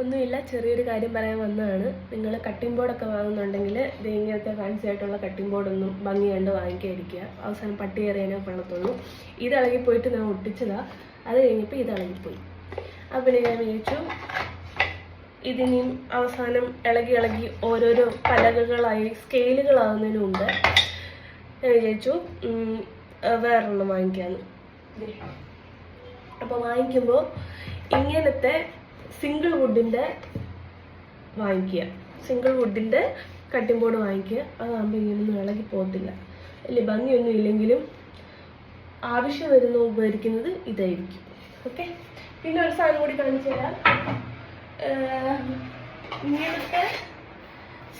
ഒന്നുമില്ല, ചെറിയൊരു കാര്യം പറയാൻ വന്നതാണ്. നിങ്ങൾ കട്ടിംഗ് ബോർഡൊക്കെ വാങ്ങുന്നുണ്ടെങ്കിൽ ഇങ്ങനത്തെ ഫാൻസി ആയിട്ടുള്ള കട്ടിംഗ് ബോർഡൊന്നും ഭംഗി കണ്ട് വാങ്ങിക്കാതിരിക്കുക. അവസാനം പട്ടി കയറിയാനേ പണത്തുള്ളൂ. ഇത് ഇളകിപ്പോയിട്ട് ഞാൻ ഒട്ടിച്ചതാണ്. അത് കഴിഞ്ഞപ്പോൾ ഇത് ഇളകിപ്പോയി. അപ്പോൾ ഞാൻ വിചാരിച്ചു ഇതിനും അവസാനം ഇളകി ഓരോരോ പലകകളായി സ്കെയിലുകളാവുന്നതിന് മുമ്പ് ഞാൻ വിചാരിച്ചു വേറൊരെണ്ണം വാങ്ങിക്കാമെന്ന്. അപ്പോൾ വാങ്ങിക്കുമ്പോൾ ഇങ്ങനത്തെ സിംഗിൾ വുഡിൻ്റെ വാങ്ങിക്കുക. സിംഗിൾ വുഡിൻ്റെ കട്ടിംഗ് ബോർഡ് വാങ്ങിക്കുക. അതാകുമ്പോൾ ഇങ്ങനെയൊന്നും ഇളകി പോകത്തില്ല. വലിയ ഭംഗിയൊന്നും ഇല്ലെങ്കിലും ആവശ്യം വരുന്ന ഉപകരിക്കുന്നത് ഇതായിരിക്കും. ഓക്കെ, പിന്നെ ഒരു സാധനം കൂടി കാണിച്ചു തരാം. ഇങ്ങനത്തെ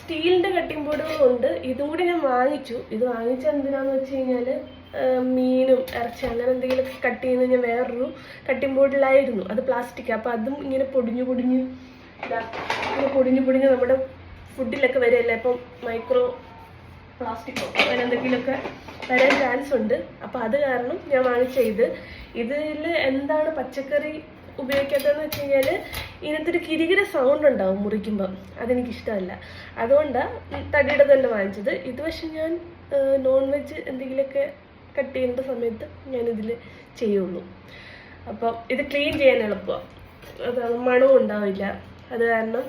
സ്റ്റീലിൻ്റെ കട്ടിംഗ് ബോർഡുകളുണ്ട്. ഇതും കൂടി ഞാൻ വാങ്ങിച്ചു. ഇത് വാങ്ങിച്ചത് എന്തിനാന്ന് വെച്ച് കഴിഞ്ഞാൽ മീനും ഇറച്ചി അങ്ങനെ എന്തെങ്കിലുമൊക്കെ കട്ട് ചെയ്യുന്നത് ഞാൻ വേറൊരു കട്ടിംഗ് ബോർഡിലായിരുന്നു. അത് പ്ലാസ്റ്റിക്. അപ്പോൾ അതും ഇങ്ങനെ പൊടിഞ്ഞു നമ്മുടെ ഫുഡിലൊക്കെ വരികയല്ലേ. ഇപ്പം മൈക്രോ പ്ലാസ്റ്റിക്കോ അങ്ങനെ എന്തെങ്കിലുമൊക്കെ വരാൻ ചാൻസ് ഉണ്ട്. അപ്പോൾ അത് കാരണം ഞാൻ വാങ്ങിച്ച ഇതിൽ എന്താണ് പച്ചക്കറി ഉപയോഗിക്കാത്തതെന്ന് വെച്ച് കഴിഞ്ഞാൽ ഇതിനകത്തൊരു കിരികിര സൗണ്ട് ഉണ്ടാവും മുറിക്കുമ്പം. അതെനിക്കിഷ്ടമല്ല. അതുകൊണ്ടാണ് തടിയുടെ തന്നെ വാങ്ങിച്ചത്. ഇത് പക്ഷെ ഞാൻ നോൺ വെജ് എന്തെങ്കിലുമൊക്കെ കട്ട് ചെയ്യുന്ന സമയത്ത് ഞാനിതിൽ ചെയ്യുള്ളൂ. അപ്പം ഇത് ക്ലീൻ ചെയ്യാൻ എളുപ്പമാണ്. അത് മണവും ഉണ്ടാവില്ല. അത് കാരണം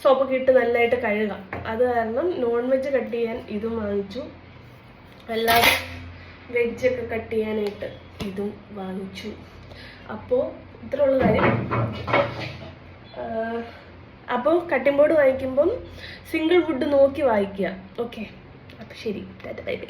സോപ്പൊക്കെ ഇട്ട് നല്ലതായിട്ട് കഴുകാം. അത് കാരണം നോൺ വെജ് കട്ട് ചെയ്യാൻ ഇതും വാങ്ങിച്ചു. അല്ലാതെ വെജൊക്കെ കട്ട് ചെയ്യാനായിട്ട് ഇതും വാങ്ങിച്ചു. അപ്പോൾ ഇത്രയുള്ള കാര്യം. അപ്പോൾ കട്ടിംഗ് ബോർഡ് വാങ്ങിക്കുമ്പം സിംഗിൾ വുഡ് നോക്കി വാങ്ങിക്കുക. ഓക്കെ, അപ്പോൾ ശരി, ടാറ്റ, ബൈ ബൈ.